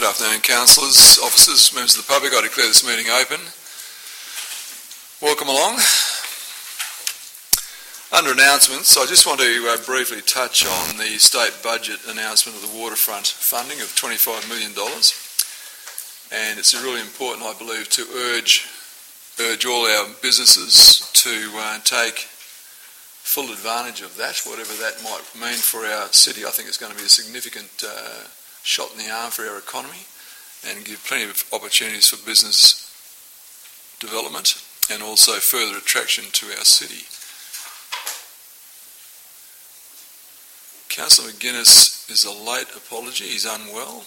afternoon, councillors, officers, members of the public. I declare this meeting open. Welcome along. Under announcements, I just want to briefly touch on the state budget announcement of the waterfront funding of $25 million. And it's really important, I believe, to urge all our businesses to take full advantage of that, whatever that might mean for our city. I think it's going to be a significant shot in the arm for our economy and give plenty of opportunities for business development and also further attraction to our city. Councillor McGuinness is a late apology. He's unwell.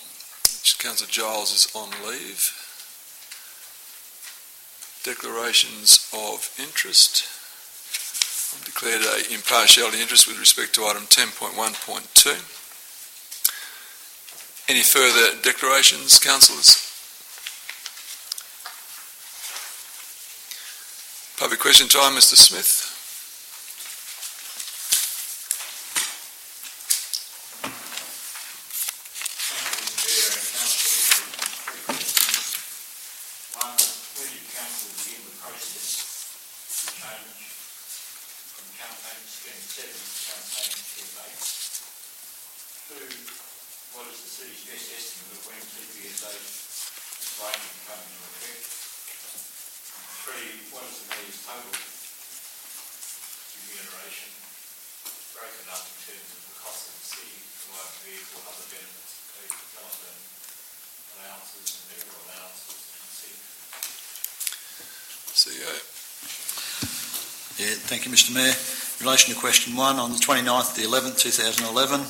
Councillor Giles is on leave. Declarations of interest. I've declared an impartiality interest with respect to item 10.1.2. Any further declarations, councillors? Public question time, Mr. Smith. Thank you, Mr. Mayor. In relation to question 1, on the 29th of the 11th, 2011,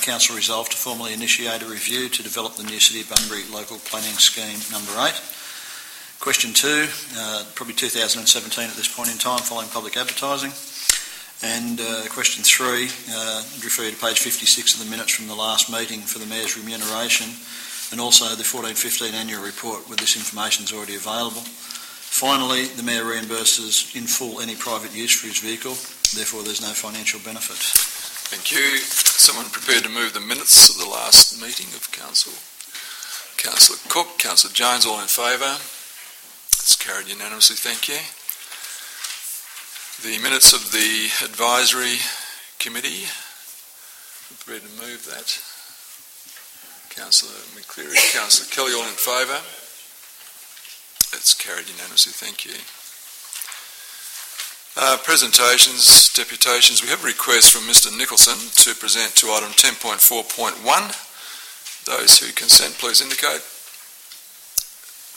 Council resolved to formally initiate a review to develop the new City of Bunbury Local Planning Scheme number 8. Question 2, probably 2017 at this point in time, following public advertising. And question 3, refer to page 56 of the minutes from the last meeting for the Mayor's remuneration, and also the 14-15 annual report where this information is already available. Finally, the Mayor reimburses in full any private use for his vehicle, therefore there's no financial benefit. Thank you. Someone prepared to move the minutes of the last meeting of Council? Councillor Cook, Councillor Jones, all in favour? It's carried unanimously, thank you. The minutes of the Advisory Committee, prepared to move that? Councillor McCleary, Councillor Kelly, all in favour? That's carried unanimously, thank you. Presentations, deputations. We have a request from Mr. Nicholson to present to item 10.4.1. Those who consent, please indicate.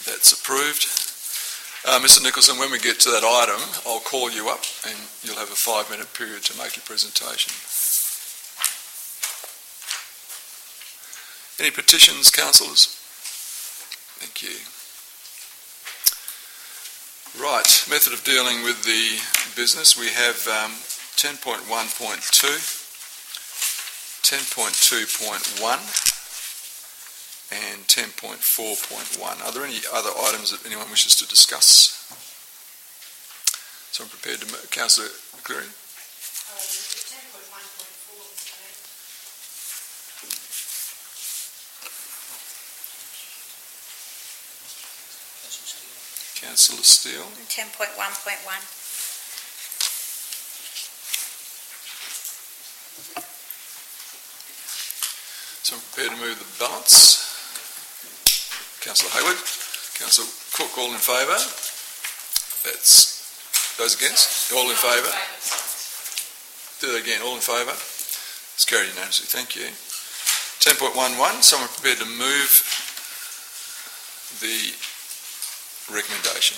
That's approved. Mr. Nicholson, when we get to that item, I'll call you up and you'll have a 5-minute period to make your presentation. Any petitions, councillors? Thank you. Right, method of dealing with the business. We have 10.1.2, 10.2.1 and 10.4.1. Are there any other items that anyone wishes to discuss? So I'm prepared to... Councillor McCleary. 10.1.4. Councillor Steele. 10.1.1. So I'm prepared to move the balance. Councillor Hayward. Councillor Cook, all in favour? That's those against? All in favour? Do that again, all in favour? It's carried unanimously, thank you. 10.11, someone prepared to move the recommendation.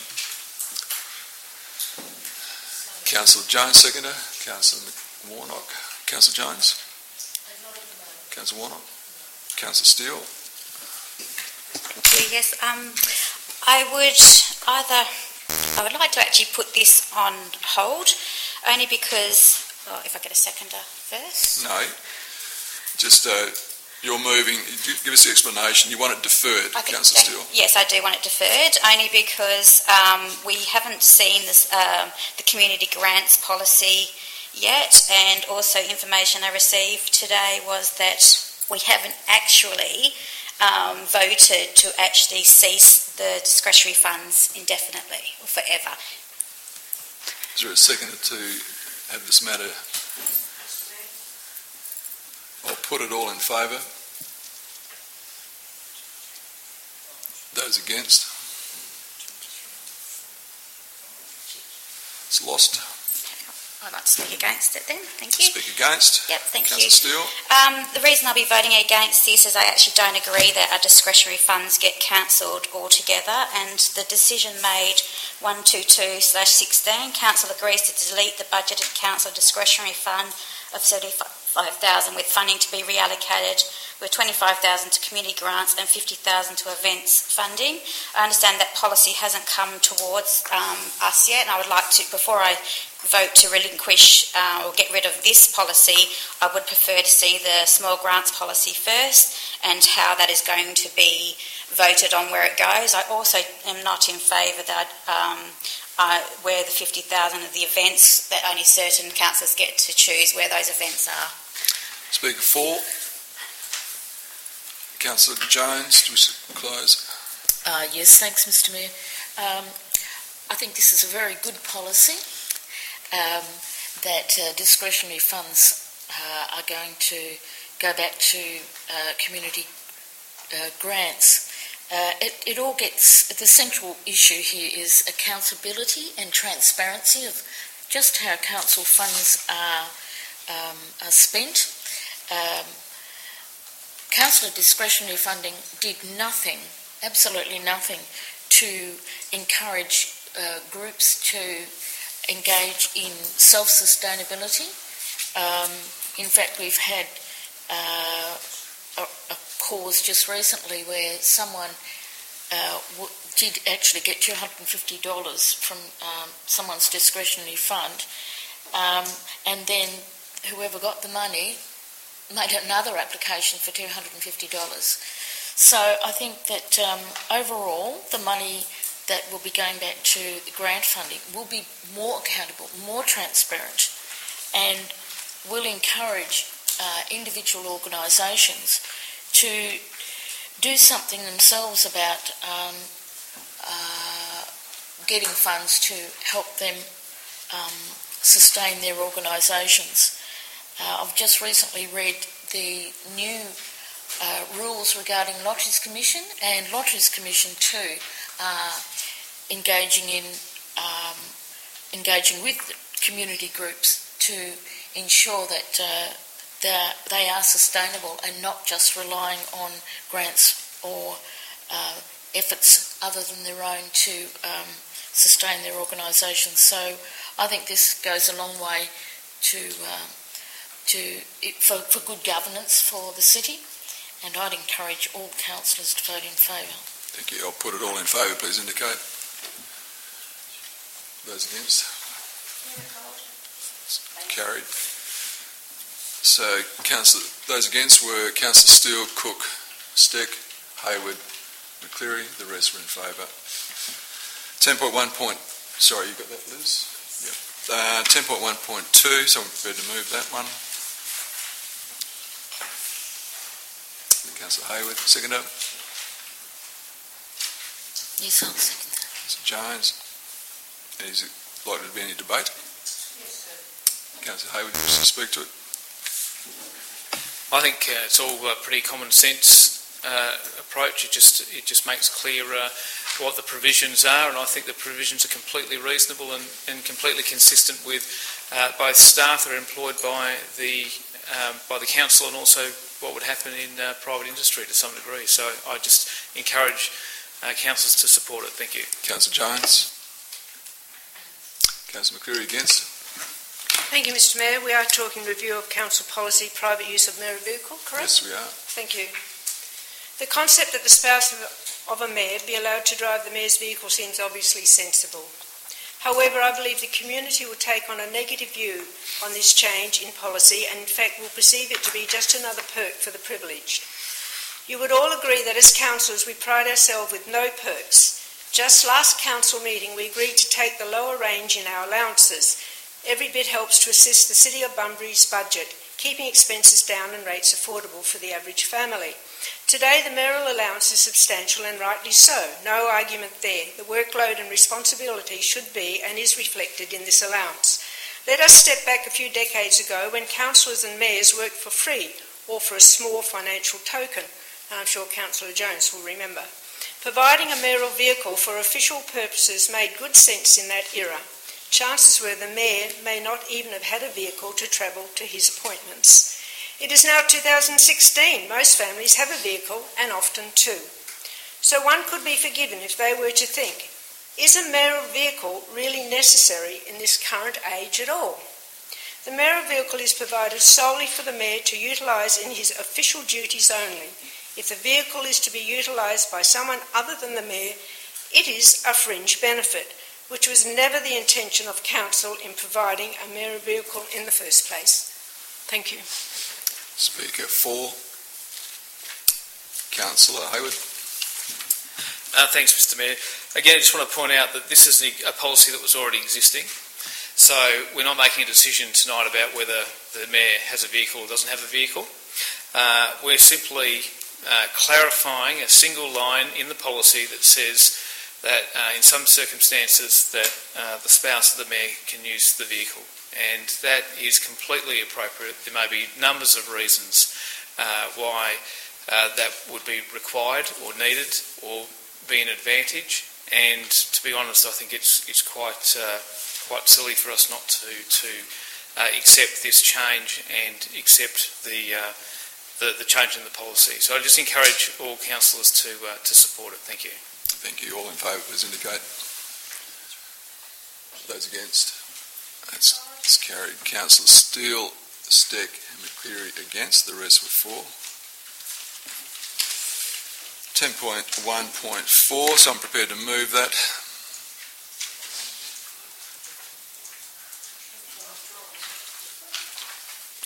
Councillor Jones, seconder. Councillor Warnock. Councillor Jones. Councillor Warnock. Councillor Steele. Yes, I would like to actually put this on hold, only because, if I get a seconder first. No, just you're moving, give us the explanation. You want it deferred, okay, Councillor Steele? Yes, I do want it deferred, only because we haven't seen this, the community grants policy yet, and also information I received today was that we haven't actually voted to actually cease the discretionary funds indefinitely or forever. Is there a second to have this matter? I'll put it all in favour. Those against? It's lost. I'd like to speak against it then. Thank you. Speak against? Yep, thank you. Councillor Steele? The reason I'll be voting against this is I actually don't agree that our discretionary funds get cancelled altogether, and the decision made 122/16, Council agrees to delete the budgeted council discretionary fund of $75,000 with funding to be reallocated with $25,000 to community grants and $50,000 to events funding. I understand that policy hasn't come towards us yet, and I would like to, before I vote to relinquish or get rid of this policy, I would prefer to see the small grants policy first and how that is going to be voted on where it goes. I also am not in favour that where the $50,000 of the events, that only certain councillors get to choose where those events are. Speaker 4. Councillor Jones, do we close? Yes, thanks, Mr. Mayor. I think this is a very good policy, that discretionary funds are going to go back to community grants. It all gets, the central issue here is accountability and transparency of just how council funds are spent. Councillor discretionary funding did nothing, absolutely nothing, to encourage groups to engage in self-sustainability. In fact, we've had a cause just recently where someone did actually get $250 from someone's discretionary fund, and then whoever got the money made another application for $250. So I think that overall the money that will be going back to the grant funding will be more accountable, more transparent, and will encourage individual organisations to do something themselves about getting funds to help them sustain their organisations. I've just recently read the new rules regarding Lotteries Commission, and Lotteries Commission too are engaging with community groups to ensure that they are sustainable and not just relying on grants or efforts other than their own to sustain their organisations. So I think this goes a long way for good governance for the city, and I'd encourage all councillors to vote in favour. Thank you. I'll put it all in favour, please indicate. Those against? Carried. So, those against were Councillor Steele, Cook, Steck, Hayward, McCleary. The rest were in favour. 10.1 sorry, you got that, Liz? Yep. 10.1.2, someone prepared to move that one. Councillor Hayward, second up. Yes, I'll second that. Councillor Jones. Is it likely to be any debate? Yes, sir. Councillor Hayward, you wish to speak to it? I think it's all a pretty common sense approach. It just makes clear what the provisions are, and I think the provisions are completely reasonable and completely consistent with both staff that are employed by the council and also what would happen in private industry to some degree. So I just encourage councillors to support it. Thank you. Councillor Jones. Councillor McCleary against. Thank you, Mr. Mayor. We are talking review of council policy, private use of mayor vehicle, correct? Yes, we are. Thank you. The concept that the spouse of a mayor be allowed to drive the mayor's vehicle seems obviously sensible. However, I believe the community will take on a negative view on this change in policy and in fact will perceive it to be just another perk for the privileged. You would all agree that as councillors we pride ourselves with no perks. Just last council meeting we agreed to take the lower range in our allowances. Every bit helps to assist the City of Bunbury's budget, keeping expenses down and rates affordable for the average family. Today, the mayoral allowance is substantial and rightly so. No argument there. The workload and responsibility should be and is reflected in this allowance. Let us step back a few decades ago when councillors and mayors worked for free or for a small financial token. I'm sure Councillor Jones will remember. Providing a mayoral vehicle for official purposes made good sense in that era. Chances were the mayor may not even have had a vehicle to travel to his appointments. It is now 2016. Most families have a vehicle, and often two. So one could be forgiven if they were to think, is a mayoral vehicle really necessary in this current age at all? The mayoral vehicle is provided solely for the mayor to utilise in his official duties only. If the vehicle is to be utilised by someone other than the mayor, it is a fringe benefit, which was never the intention of council in providing a mayoral vehicle in the first place. Thank you. Speaker 4, Councillor Hayward. Thanks, Mr Mayor. Again, I just want to point out that this is a policy that was already existing. So we're not making a decision tonight about whether the mayor has a vehicle or doesn't have a vehicle. We're simply clarifying a single line in the policy that says that in some circumstances that the spouse of the mayor can use the vehicle, and that is completely appropriate. There may be numbers of reasons why that would be required or needed or be an advantage, and to be honest, I think it's quite silly for us not to accept this change and accept the change in the policy. So I just encourage all councillors to support it. Thank you. Thank you. All in favour, please indicate. Those against? That's carried. Councillor Steele, Steck and McCleary against. The rest were for. 10.1.4, so I'm prepared to move that.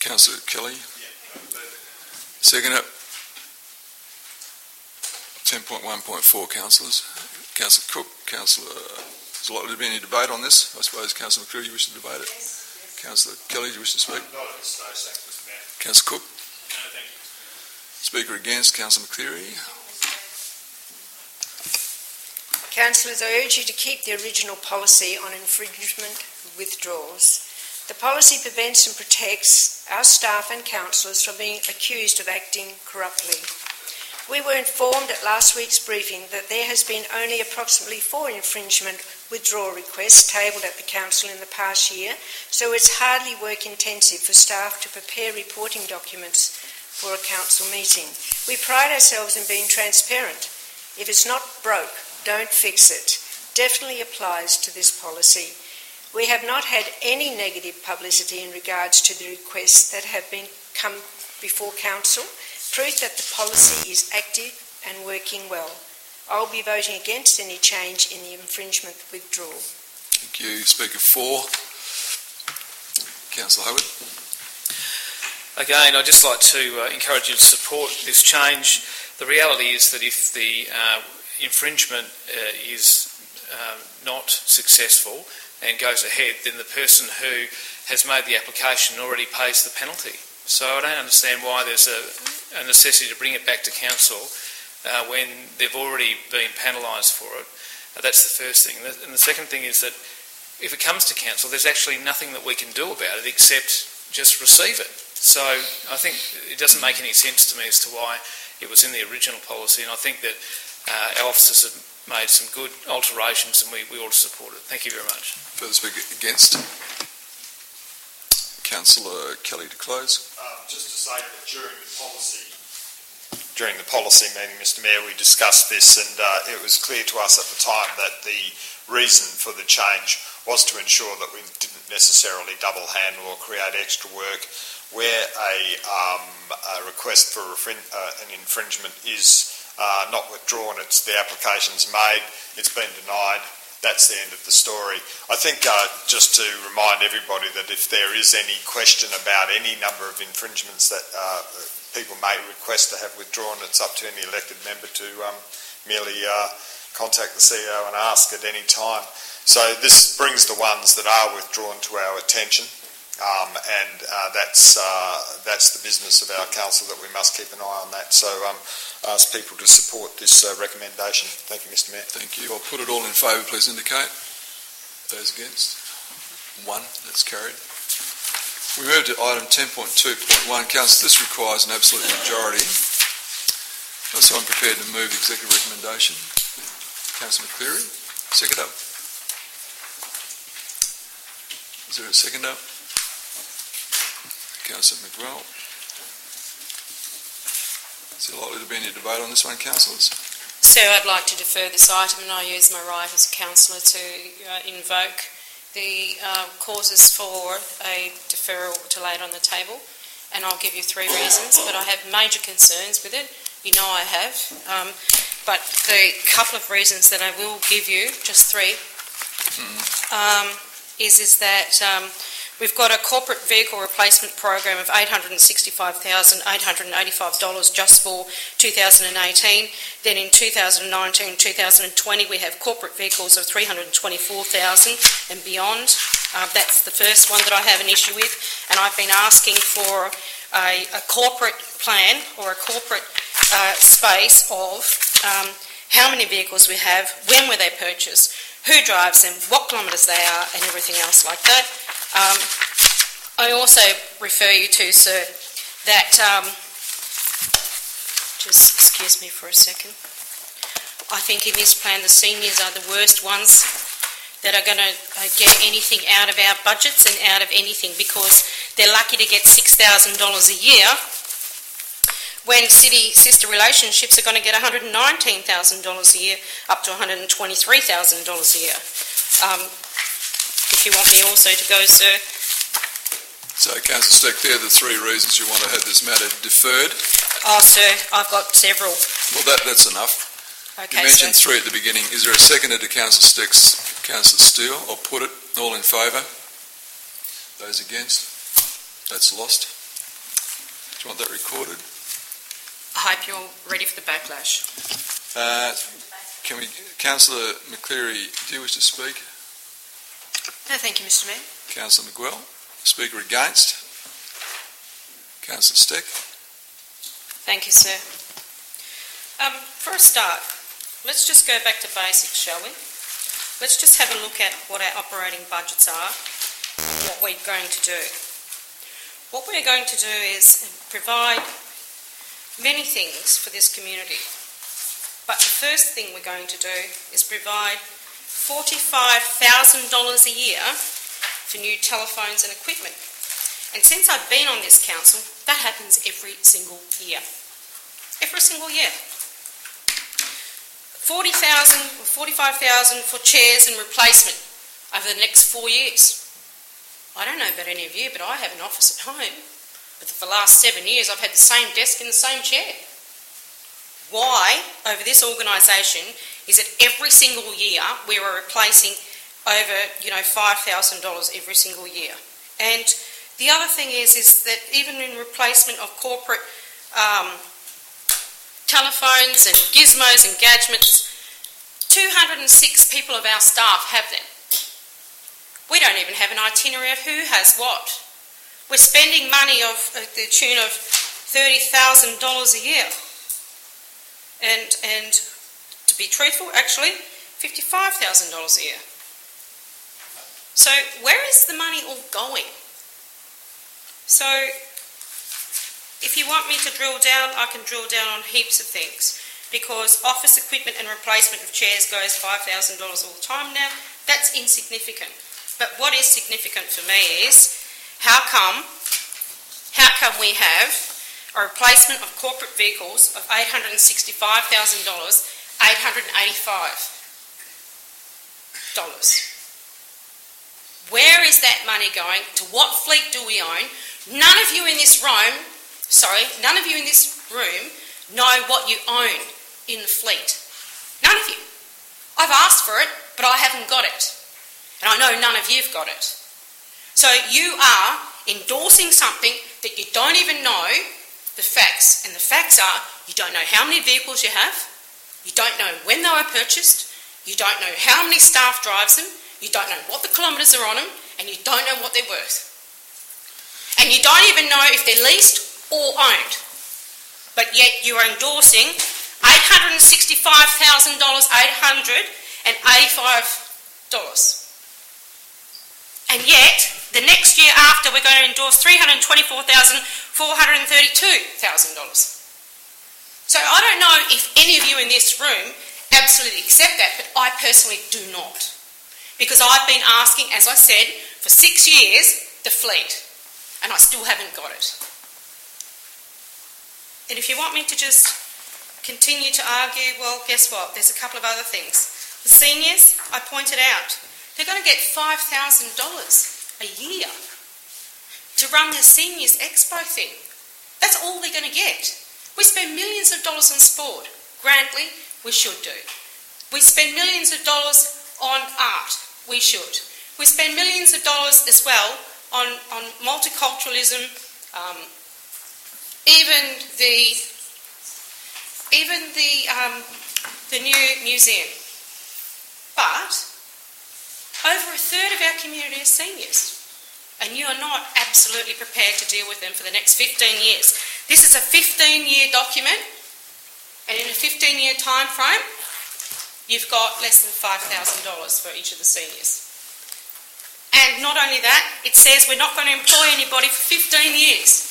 Councillor Kelly. Second it. 10.1.4, councillors. Councillor Cook, Councillor, is there likely to be any debate on this? I suppose Councillor McCreary, you wish to debate it? Councillor Kelly, do you wish to speak? Not at this stage, thank you, Mr Mayor. Councillor Cook. No, thank you. Speaker against, Councillor McCleary. Councillors, I urge you to keep the original policy on infringement withdrawals. The policy prevents and protects our staff and councillors from being accused of acting corruptly. We were informed at last week's briefing that there has been only approximately 4 infringement withdrawal requests tabled at the council in the past year, so it's hardly work intensive for staff to prepare reporting documents for a council meeting. We pride ourselves in being transparent. If it's not broke, don't fix it. Definitely applies to this policy. We have not had any negative publicity in regards to the requests that have been come before council, proof that the policy is active and working well. I'll be voting against any change in the infringement withdrawal. Thank you. Speaker 4, Councillor Hayward. Again, I'd just like to encourage you to support this change. The reality is that if the infringement is not successful and goes ahead, then the person who has made the application already pays the penalty. So I don't understand why there's a necessity to bring it back to council when they've already been penalised for it. That's the first thing. And the second thing is that if it comes to council, there's actually nothing that we can do about it except just receive it. So I think it doesn't make any sense to me as to why it was in the original policy, and I think that our officers have made some good alterations and we ought to support it. Thank you very much. Further speaker against. Councillor Kelly to close. Just to say that during the policy meeting, Mr Mayor, we discussed this, and it was clear to us at the time that the reason for the change was to ensure that we didn't necessarily double handle or create extra work. Where a request for an infringement is not withdrawn, it's the application's made, it's been denied, that's the end of the story. I think just to remind everybody that if there is any question about any number of infringements that people may request to have withdrawn, it's up to any elected member to merely contact the CEO and ask at any time. So this brings the ones that are withdrawn to our attention. That's the business of our council, that we must keep an eye on that. So ask people to support this recommendation. Thank you, Mr Mayor. Thank you. I'll put it all in favour, please indicate. Those against? 1. That's carried. We move to item 10.2.1. Council, this requires an absolute majority. Also, I'm prepared to move the executive recommendation. Councillor McCleary, second up. Is there a second up? Councillor McGwell. Is there likely to be any debate on this one, councillors? Sir, I'd like to defer this item, and I use my right as a councillor to invoke the causes for a deferral to lay it on the table, and I'll give you 3 reasons, but I have major concerns with it. You know I have. But the couple of reasons that I will give you, just 3, is that we've got a corporate vehicle replacement program of $865,885 just for 2018. Then in 2019, 2020, we have corporate vehicles of $324,000 and beyond. That's the first one that I have an issue with, and I've been asking for a corporate plan or a corporate space of how many vehicles we have, when were they purchased, who drives them, what kilometres they are, and everything else like that. I also refer you to, sir, that, just excuse me for a second, I think in this plan the seniors are the worst ones that are going to get anything out of our budgets and out of anything, because they're lucky to get $6,000 a year when city sister relationships are going to get $119,000 a year, up to $123,000 a year. If you want me also to go, sir. So, Councillor Steck, they're the 3 reasons you want to have this matter deferred. Oh, sir, I've got several. Well, that's enough. Okay, you mentioned sir. 3 at the beginning. Is there a seconder to Councillor Steck's, Councillor Steele? I'll put it. All in favour? Those against? That's lost. Do you want that recorded? I hope you're ready for the backlash. Can we, Councillor McCleary, do you wish to speak? No, thank you, Mr Mayor. Councillor McGwell, speaker against. Councillor Steck. Thank you, sir. For a start, let's just go back to basics, shall we? Let's just have a look at what our operating budgets are and what we're going to do. What we're going to do is provide many things for this community. But the first thing we're going to do is provide $45,000 a year for new telephones and equipment. And since I've been on this council, that happens every single year. Every single year. $40,000 or $45,000 for chairs and replacement over the next 4 years. I don't know about any of you, but I have an office at home. But for the last 7 years, I've had the same desk and the same chair. Why, over this organisation, is it every single year we are replacing over, $5,000 every single year? And the other thing is that even in replacement of corporate telephones and gizmos and gadgets, 206 people of our staff have them. We don't even have an itinerary of who has what. We're spending money of the tune of $30,000 a year. And to be truthful, actually, $55,000 a year. So where is the money all going? So if you want me to drill down, I can drill down on heaps of things, because office equipment and replacement of chairs goes $5,000 all the time now. That's insignificant. But what is significant for me is how come we have a replacement of corporate vehicles of $865,000, $885? Where is that money going? To what fleet do we own? None of you in this room know what you own in the fleet. None of you. I've asked for it, but I haven't got it. And I know none of you've got it. So you are endorsing something that you don't even know the facts. And the facts are, you don't know how many vehicles you have, you don't know when they were purchased, you don't know how many staff drives them, you don't know what the kilometres are on them, and you don't know what they're worth. And you don't even know if they're leased or owned. But yet you are endorsing $865,885. And yet, the next year after, we're going to endorse $324,432,000. So I don't know if any of you in this room absolutely accept that, but I personally do not. Because I've been asking, as I said, for 6 years, the fleet, and I still haven't got it. And if you want me to just continue to argue, well, guess what? There's a couple of other things. The seniors, I pointed out, they're going to get $5,000 a year to run their seniors expo thing. That's all they're going to get. We spend millions of dollars on sport. Grantley, we should do. We spend millions of dollars on art. We should. We spend millions of dollars as well on multiculturalism, even the new museum. But over a third of our community are seniors, and you are not absolutely prepared to deal with them for the next 15 years. This is a 15-year document, and in a 15-year time frame, you've got less than $5,000 for each of the seniors. And not only that, it says we're not going to employ anybody for 15 years.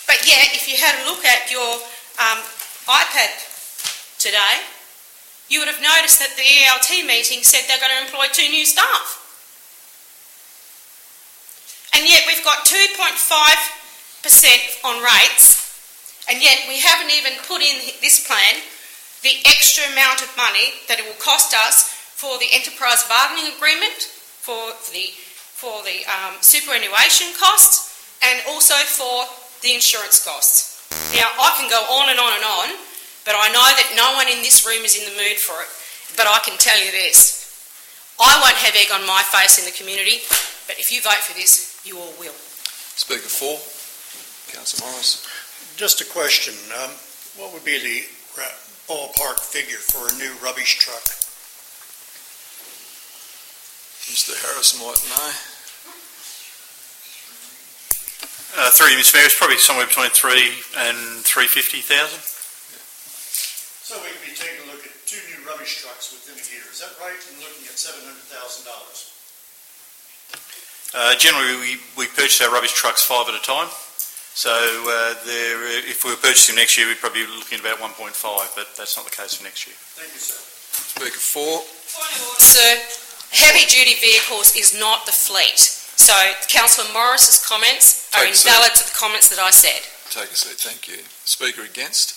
But yet, if you had a look at your iPad today, you would have noticed that the ELT meeting said they're going to employ 2 new staff. And yet we've got 2.5% on rates, and yet we haven't even put in this plan the extra amount of money that it will cost us for the enterprise bargaining agreement, for the superannuation costs, and also for the insurance costs. Now, I can go on and on and on, but I know that no one in this room is in the mood for it. But I can tell you this, I won't have egg on my face in the community, but if you vote for this, you all will. Speaker 4, Councillor Morris. Just a question. What would be the ballpark figure for a new rubbish truck? Mr Harris might know. Through you, Mr Mayor, it's probably somewhere between $300,000 and $350,000. So we could be taking a look at 2 new rubbish trucks within a year. Is that right? And looking at $700,000. Generally, we purchase our rubbish trucks 5 at a time. So if we were purchasing next year, we'd probably be looking at about 1.5, but that's not the case for next year. Thank you, sir. Speaker 4. Point of order, sir. Heavy-duty vehicles is not the fleet. So Councillor Morris's comments are invalid to the comments that I said. Take a seat, thank you. Speaker against.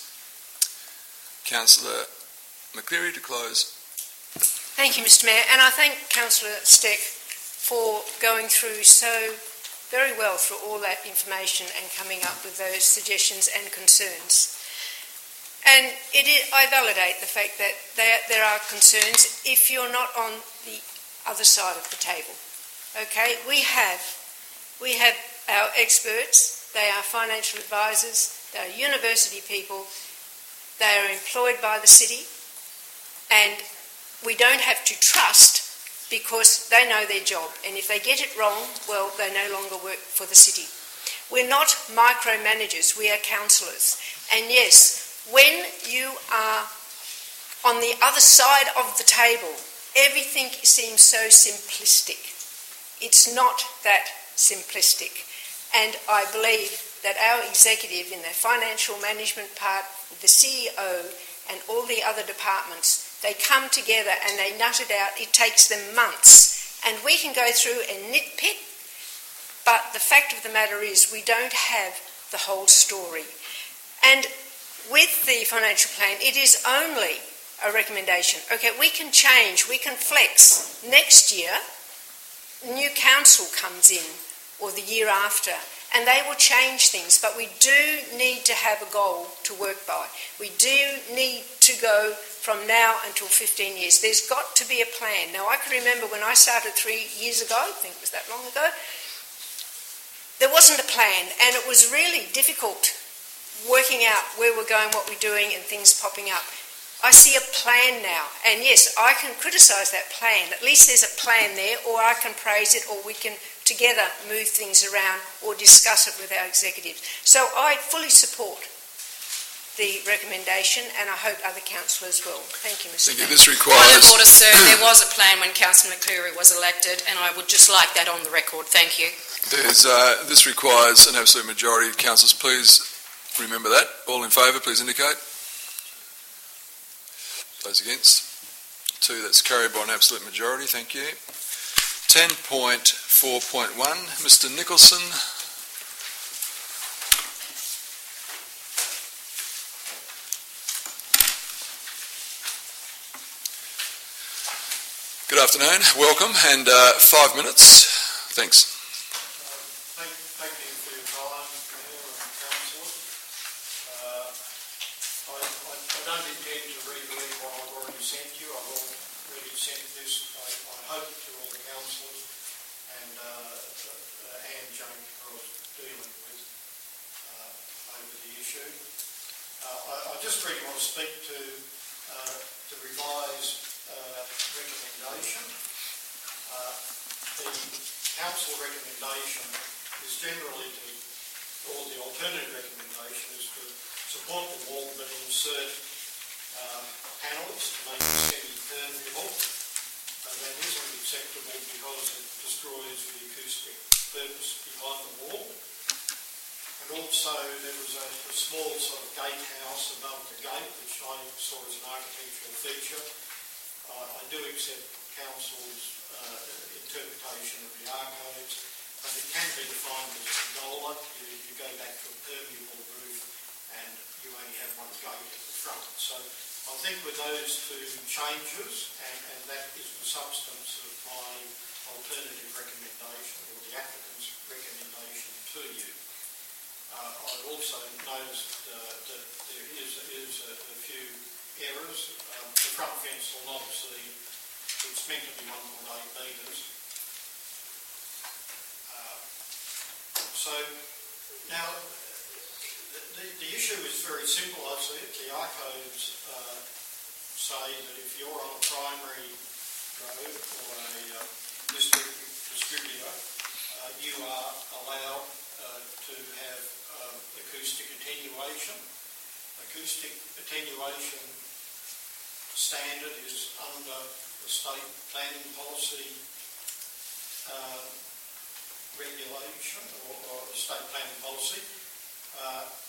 Councillor McCleary to close. Thank you, Mr Mayor, and I thank Councillor Steck for going through so very well through all that information and coming up with those suggestions and concerns. And I validate the fact that there are concerns if you're not on the other side of the table. Okay, we have our experts, they are financial advisors, they are university people, they are employed by the city, and we don't have to trust because they know their job, and if they get it wrong, well, they no longer work for the city. We're not micromanagers, we are councillors. And yes, when you are on the other side of the table, everything seems so simplistic. It's not that simplistic. And I believe that our executive in the financial management part, with the CEO and all the other departments, they come together and they nut it out. It takes them months. And we can go through and nitpick, but the fact of the matter is we don't have the whole story. And with the financial plan, it is only a recommendation. Okay, we can change, we can flex. Next year, new council comes in, or the year after, and they will change things, but we do need to have a goal to work by. We do need to go from now until 15 years. There's got to be a plan. Now, I can remember when I started 3 years ago, I think it was that long ago, there wasn't a plan, and it was really difficult working out where we're going, what we're doing, and things popping up. I see a plan now, and yes, I can criticise that plan. At least there's a plan there, or I can praise it, or we can together move things around or discuss it with our executives. So I fully support the recommendation, and I hope other councillors will. Thank you, Mr. Thank you. Mayor. This Point of requires... order, sir. There was a plan when Councillor McCleary was elected, and I would just like that on the record. Thank you. This requires an absolute majority of councillors. Please remember that. All in favour, please indicate. Those against? 2, that's carried by an absolute majority. Thank you. 10.4.1, Mr Nicholson. Good afternoon, welcome, and 5 minutes. Thanks. Thank you for your time, Mayor and Councillors. I don't intend to reread what I've already sent you. I've already sent this, I hope, to all the councillors, and Anne Junk, who I was dealing with over the issue. I just really want to speak to the revised recommendation. The council recommendation is generally or the alternative recommendation is to support the wall but insert panels to make it semi-permeable. That isn't acceptable because it destroys the acoustic purpose behind the wall. And also there was a small sort of gatehouse above the gate which I saw as an architectural feature. I do accept council's interpretation of the archives, but it can be defined as a gondola. You go back to a permeable roof and you only have one gate at the front. So I think with those two changes, and that is the substance of my alternative recommendation or the applicant's recommendation to you. I also noticed that there is a few errors. The front fence will not exceed, it's meant to be 1.8 metres. So now the issue is very simple, I see it. The archives say that if you're on a primary road or a district distributor, you are allowed to have acoustic attenuation. Acoustic attenuation standard is under the state planning policy regulation or the state planning policy.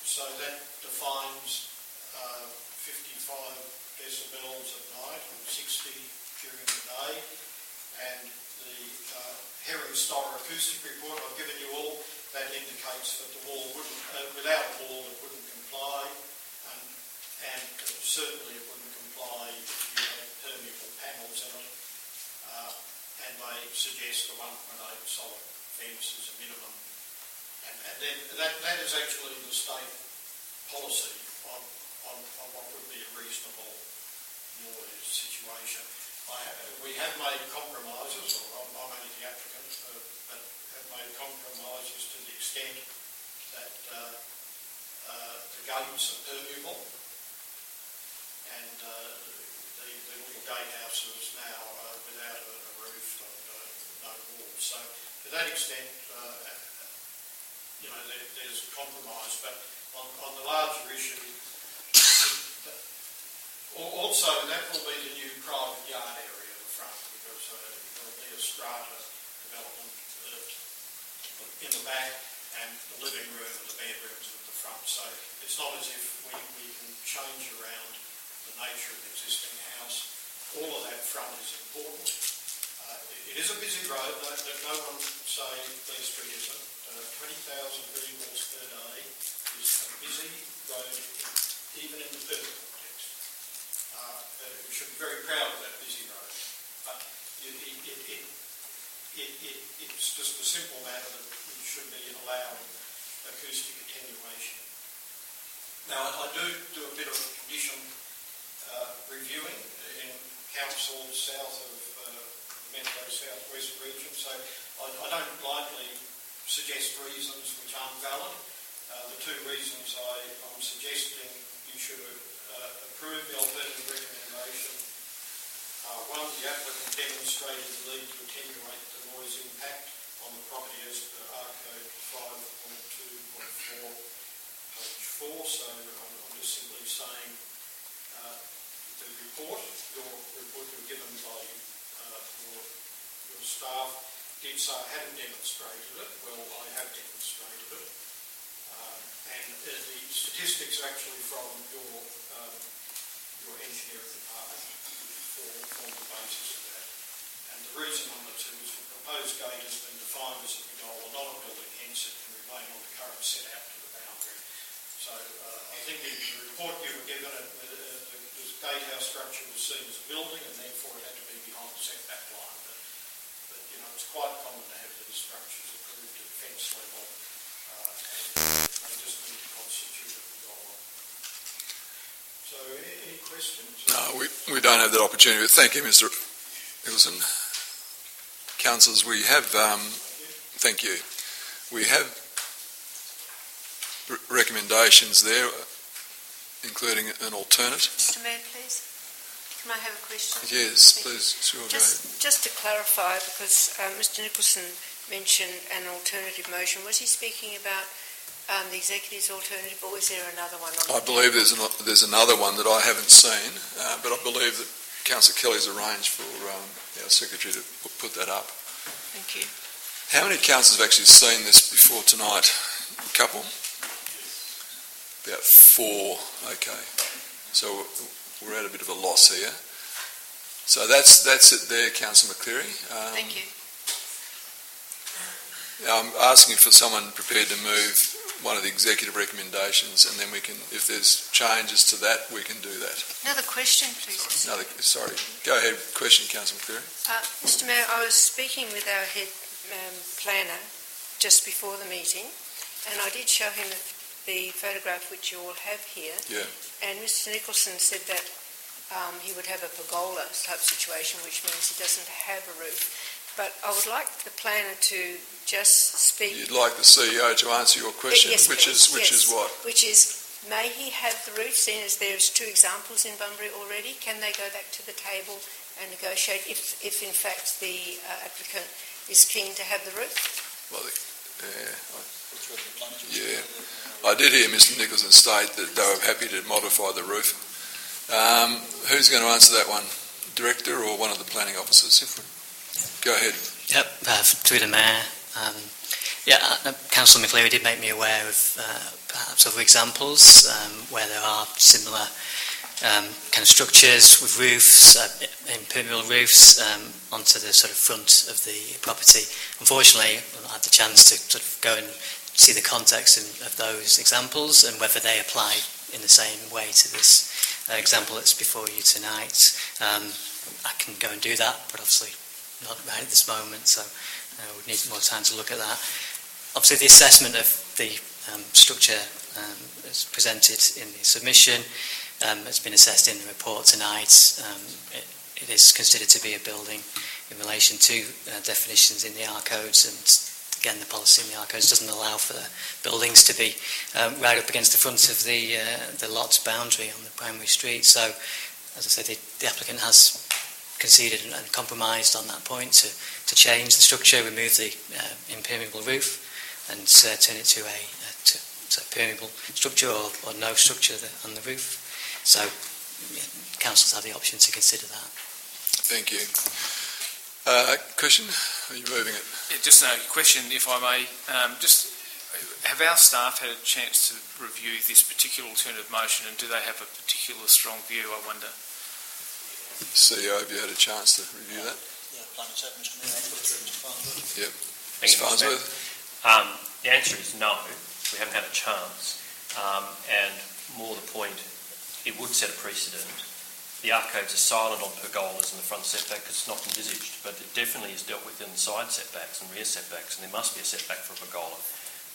So that defines 55 decibels at night and 60 during the day. And the Herring Stoller acoustic report I've given you all, that indicates that the wall wouldn't, without a wall it wouldn't comply, and certainly it wouldn't comply if you had permeable panels in it, and they suggest a 1.8 solid fence as a minimum. And then that is actually the state policy on what would be a reasonable noise situation. We have made compromises, or I'm only the applicant, but have made compromises to the extent that the gates are permeable and the little gatehouse is now without a roof and no walls. So to that extent, there's compromise. But on the larger issue, also that will be the new private yard area at the front, because there will be a strata development in the back and the living room and the bedrooms at the front. So it's not as if we can change around the nature of the existing house. All of that front is important. It is a busy road. No one say Blair Street isn't. 20,000 vehicles per day is a busy road, even in the urban context. We should be very proud of that busy road. But it's just a simple matter that we should be allowing acoustic attenuation. Now, I do a bit of condition reviewing in councils south of Metro South West region, so I don't lightly suggest reasons which aren't valid. The two reasons I'm suggesting you should approve the alternative recommendation. One, the applicant demonstrated the need to attenuate the noise impact on on the property as per R Code 5.2.4, page 4. So I'm just simply saying the report, your report you were given by your staff did say I hadn't demonstrated it. Well, I have demonstrated it. And the statistics are actually from your engineering department form the basis of that. And the reason number 2 is the proposed gate has been defined as a pergola, not a building, hence it can remain on the current set out to the boundary. So I think in the report you were given, the gatehouse structure was seen as a building and therefore it had to be behind the setback line. But it's quite common to have these structures approved at fence level and they just need to constitute a pergola. So any questions? No, we don't have that opportunity, but thank you, Mr. Nicholson. Councillors, we have, thank you. We have recommendations there, including an alternate. Mr Mayor, please. Can I have a question? Yes, please. Sure, go ahead. Just to clarify, because Mr Nicholson mentioned an alternative motion, was he speaking about the executive's alternative, or is there another one? I believe there's another one that I haven't seen, but I believe that Councillor Kelly's arranged for our secretary to put that up. Thank you. How many councillors have actually seen this before tonight? A couple? About 4. Okay. So we're at a bit of a loss here. So that's it there, Councillor McCleary. Thank you. I'm asking for someone prepared to move one of the executive recommendations, and then we can, if there's changes to that, we can do that. Another question, please. Sorry. Go ahead. Question, Councillor McCleary. Mr Mayor, I was speaking with our head planner just before the meeting, and I did show him the photograph which you all have here. Yeah. And Mr Nicholson said that he would have a pergola type situation, which means he doesn't have a roof. But I would like the planner to just speak. You'd like the CEO to answer your question, yes, which is what? Which is, may he have the roof, seeing as there's 2 examples in Bunbury already? Can they go back to the table and negotiate if in fact the applicant is keen to have the roof? Well, I did hear Mr Nicholson state that they were happy to modify the roof. Who's going to answer that one? Director or one of the planning officers? Go ahead. Yep, through the Mayor. Councillor McCleary did make me aware of perhaps other examples where there are similar kind of structures with roofs, impermeable roofs onto the sort of front of the property. Unfortunately, I've not had the chance to sort of go and see the context of those examples and whether they apply in the same way to this example that's before you tonight. I can go and do that, but obviously not right at this moment, so we need more time to look at that. Obviously, the assessment of the structure as presented in the submission has been assessed in the report tonight. It is considered to be a building in relation to definitions in the R codes, and again, the policy in the R codes doesn't allow for the buildings to be right up against the front of the lot's boundary on the primary street. So, as I said, the applicant has conceded and compromised on that point to change the structure, remove the impermeable roof and turn it to a permeable structure or no structure on the roof. So councils have the option to consider that. Thank you. Question? Are you moving it? Yeah, just a question, if I may. Just have our staff had a chance to review this particular alternative motion, and do they have a particular strong view, I wonder? CEO, have you had a chance to review that? Yeah, Planning Secretary, Mr Mayor, I'll put it through Mr Farnsworth. Yep. Thank you, Mr Farnsworth? The answer is no. We haven't had a chance. And more the point, it would set a precedent. The R codes are silent on pergolas in the front setback because it's not envisaged, but it definitely is dealt with in the side setbacks and rear setbacks, and there must be a setback for a pergola.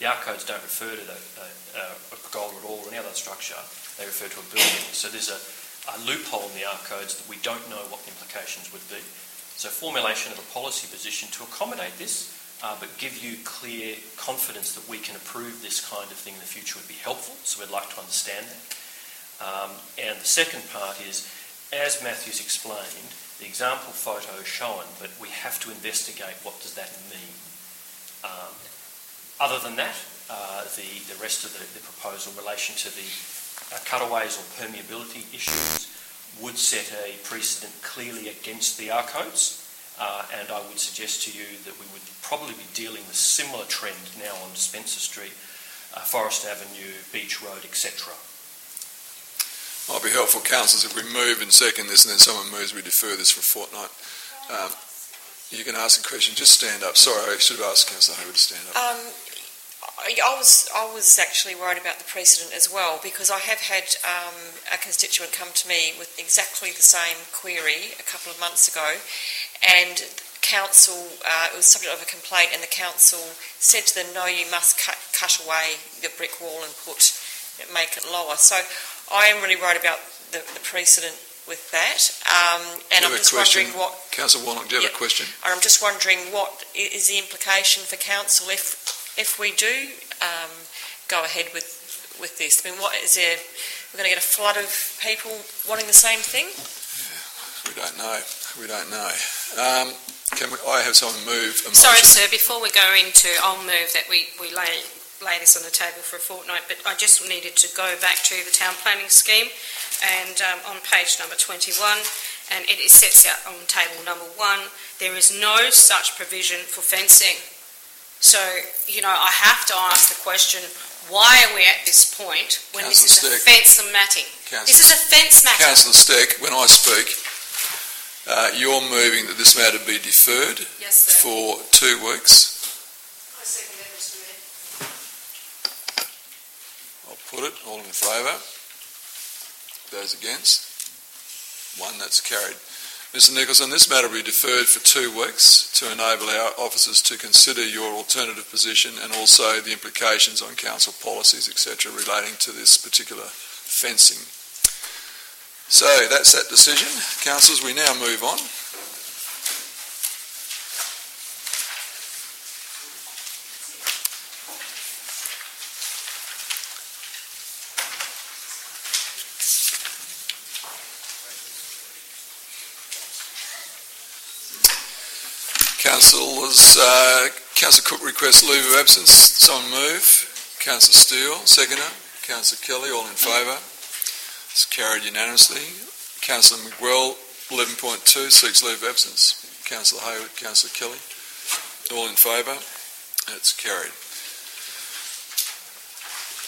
The R codes don't refer to a pergola at all or any other structure. They refer to a building. So there's a loophole in the R codes that we don't know what the implications would be. So formulation of a policy position to accommodate this, but give you clear confidence that we can approve this kind of thing in the future would be helpful. So we'd like to understand that. And the second part is, as Matthew's explained, the example photo is shown, but we have to investigate what does that mean. Other than that, the rest of the proposal in relation to the cutaways or permeability issues would set a precedent clearly against the R codes, and I would suggest to you that we would probably be dealing with similar trend now on Spencer Street, Forest Avenue, Beach Road, etc. Might be helpful, councillors, if we move and second this and then someone moves, we defer this for a fortnight. You can ask a question, just stand up. Sorry, I should have asked Councillor Hayward to stand up. I was actually worried about the precedent as well, because I have had a constituent come to me with exactly the same query a couple of months ago, and council, it was subject of a complaint, and the council said to them, no, you must cut away the brick wall and make it lower. So I am really worried about the precedent with that, and I'm just wondering what... Councillor Warnock, do you have a question? I'm just wondering what is the implication for council if we do go ahead with this. I mean, what is there? We're going to get a flood of people wanting the same thing? We don't know. I have someone move a motion? Sorry, sir, before we go into, I'll move that we lay this on the table for a fortnight, but I just needed to go back to the town planning scheme, and on page number 21, and it sets out on table number 1, there is no such provision for fencing. So, I have to ask the question, why are we at this point when this is a fence matting? This is a fence matter. Councillor Steck, when I speak, you're moving that this matter be deferred for 2 weeks. I second that, Mr. Mayor. I'll put it. All in favour? Those against? 1, that's carried. Mr Nicholson, this matter will be deferred for 2 weeks to enable our officers to consider your alternative position and also the implications on council policies, etc., relating to this particular fencing. So that's that decision. Councillors, we now move on. Councillor Cook requests leave of absence. Someone move. Councillor Steele, seconder. Councillor Kelly, all in favour. It's carried unanimously. Councillor McGwell, 11.2, seeks leave of absence. Councillor Hayward, Councillor Kelly, all in favour. It's carried.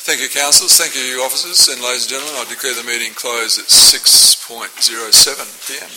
Thank you, councillors. Thank you, officers. And ladies and gentlemen, I declare the meeting closed at 6:07 p.m.